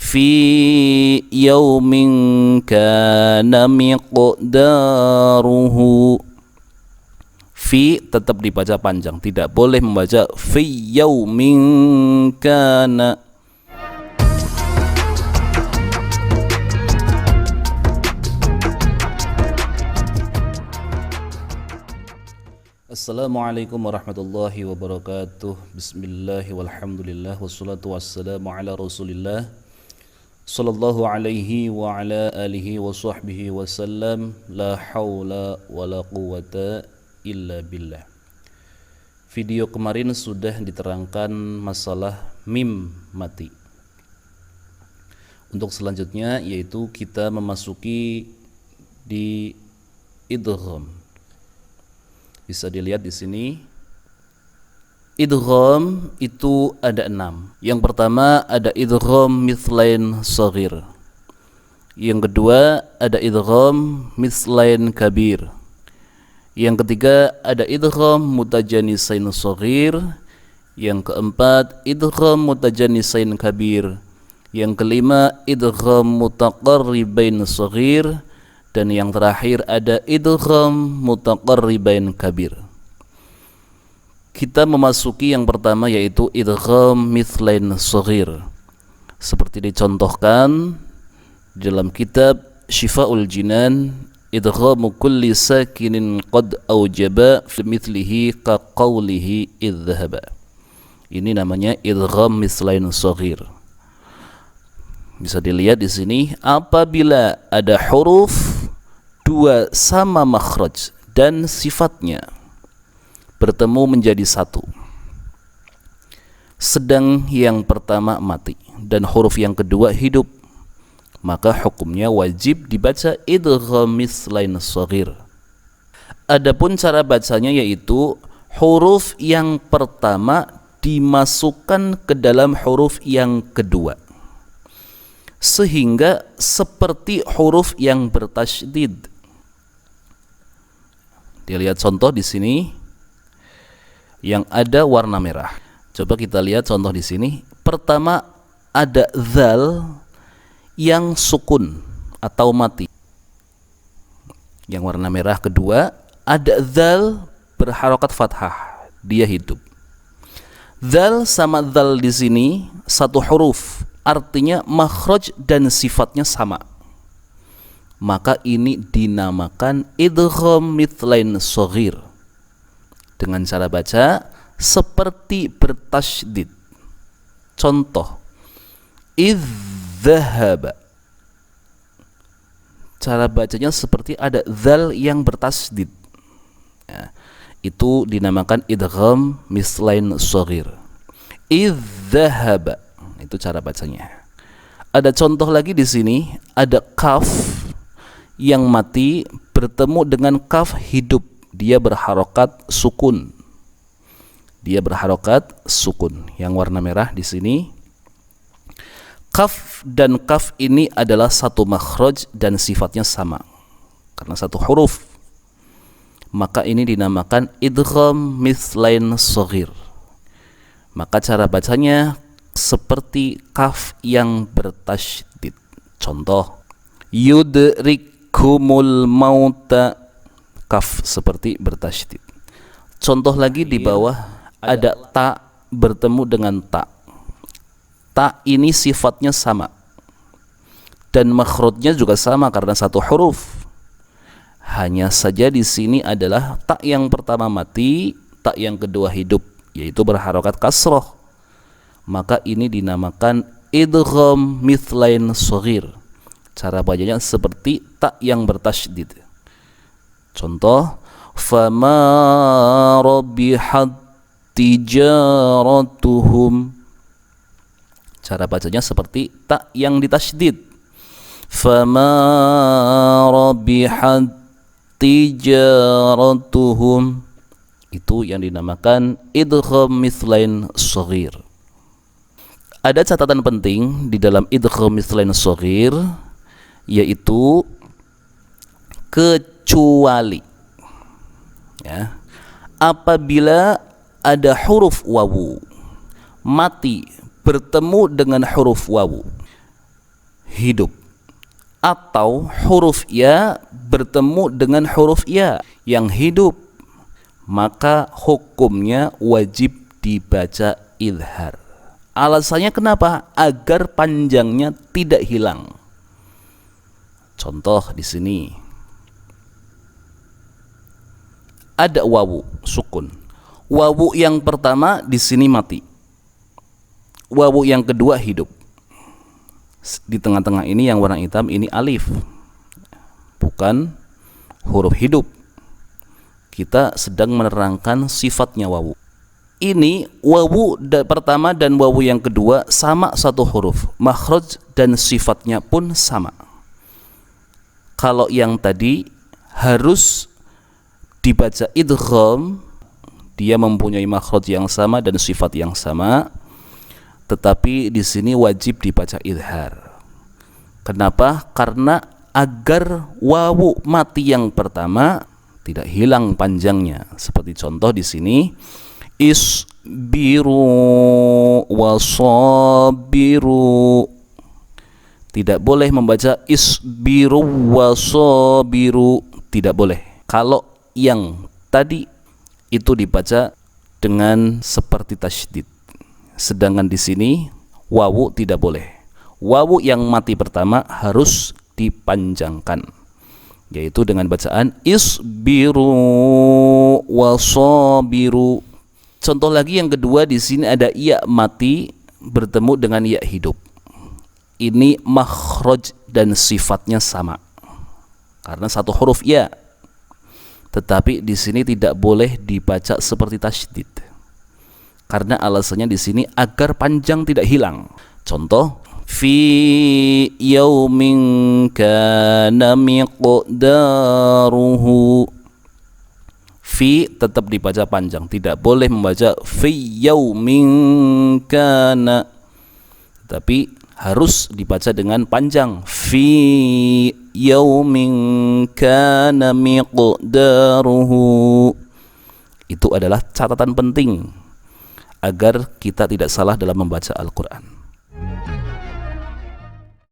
fi yaumin kana miqdaruhu. Fi tetap dibaca panjang, tidak boleh membaca fi yaumin kana. Assalamualaikum warahmatullahi wabarakatuh. Bismillahi walhamdulillah wassalatu wassalamu ala rasulillah sallallahu alaihi wa ala alihi wa sahbihi wasallam. La hawla wa la quwata illa billah. Video kemarin sudah diterangkan masalah mim mati. Untuk selanjutnya yaitu kita memasuki di idgham. Bisa dilihat di sini. Idgham itu ada 6. Yang pertama ada idgham mithlain shaghir. Yang kedua ada idgham mithlain kabir. Yang ketiga ada idgham mutajanisain shaghir. Yang keempat idgham mutajanisain kabir. Yang kelima idgham mutaqarribain shaghir. Dan yang terakhir ada idgham mutaqarribain kabir. Kita memasuki yang pertama yaitu idgham mithlain shaghir. Seperti dicontohkan dalam kitab Syifaul Jinan, idghamu kulli sakinin qad aujaba fi mithlihi ka qawlihi idhhaba. Ini namanya idgham mithlain shaghir. Bisa dilihat di sini, apabila ada huruf dua sama makhraj dan sifatnya bertemu menjadi satu, sedang yang pertama mati dan huruf yang kedua hidup, maka hukumnya wajib dibaca idgham mithlain shaghir. Adapun cara bacanya yaitu huruf yang pertama dimasukkan ke dalam huruf yang kedua, sehingga seperti huruf yang bertasydid. Dilihat contoh di sini yang ada warna merah. Coba kita lihat contoh di sini. Pertama ada dzal yang sukun atau mati. Yang warna merah kedua ada dzal berharokat fathah, dia hidup. Dzal sama dzal di sini satu huruf, artinya makhraj dan sifatnya sama. Maka ini dinamakan idgham mithlain shaghir dengan cara baca seperti bertasydid. Contoh idzhaba, cara bacanya seperti ada dzal yang bertasydid ya, itu dinamakan idgham mithlain shaghir. Idzhaba, itu cara bacanya. Ada contoh lagi di sini, ada kaf yang mati bertemu dengan kaf hidup, dia berharokat sukun. Dia berharokat sukun. Yang warna merah di sini. Kaf dan kaf ini adalah satu makhraj dan sifatnya sama karena satu huruf. Maka ini dinamakan idgham mithlain shaghir. Maka cara bacanya seperti kaf yang bertasydid. Contoh yudrikumul mauta, kaf seperti bertasydid. Contoh lagi di bawah ada ta bertemu dengan ta. Ta ini sifatnya sama dan makhrajnya juga sama karena satu huruf. Hanya saja di sini adalah ta yang pertama mati, ta yang kedua hidup, yaitu berharokat kasroh. Maka ini dinamakan idgham mithlain shaghir. Cara bacanya seperti ta yang bertasydid. Contoh fama rabihat tijaratuhum. Cara bacanya seperti ta yang ditasydid. Fama rabihat tijaratuhum. Itu yang dinamakan idgham mithlain shaghir. Ada catatan penting di dalam idgham mithlain shaghir, yaitu kecuali ya, apabila ada huruf wawu mati bertemu dengan huruf wawu, hidup, atau huruf ya bertemu dengan huruf ya yang hidup, maka hukumnya wajib dibaca idhar. Alasannya kenapa? Agar panjangnya tidak hilang. Contoh di sini ada wawu sukun. Wawu yang pertama di sini mati. Wawu yang kedua hidup. Di tengah-tengah ini yang warna hitam ini alif, bukan huruf hidup. Kita sedang menerangkan sifatnya wawu. Ini wawu pertama dan wawu yang kedua sama satu huruf, makhraj dan sifatnya pun sama. Kalau yang tadi harus dibaca idgham, dia mempunyai makhraj yang sama dan sifat yang sama, tetapi di sini wajib dibaca idhar. Kenapa? Karena agar wawu mati yang pertama tidak hilang panjangnya. Seperti contoh di sini, isbiru wasabiru. Tidak boleh membaca isbiru wasabiru, tidak boleh. Kalau yang tadi itu dibaca dengan seperti tasydid. Sedangkan di sini wawu tidak boleh. Wawu yang mati pertama harus dipanjangkan, yaitu dengan bacaan isbiru wasabiru. Contoh lagi yang kedua di sini ada ya mati bertemu dengan ya hidup. Ini makhraj dan sifatnya sama karena satu huruf ya. Tetapi di sini tidak boleh dibaca seperti tasydid. Karena alasannya di sini agar panjang tidak hilang. Contoh, fi yaumin kana miqdaruhu. Fi tetap dibaca panjang, tidak boleh membaca fi yaumin kana, tapi harus dibaca dengan panjang. Fi yaumin kana miqdaruhu. Itu adalah catatan penting agar kita tidak salah dalam membaca Al-Quran.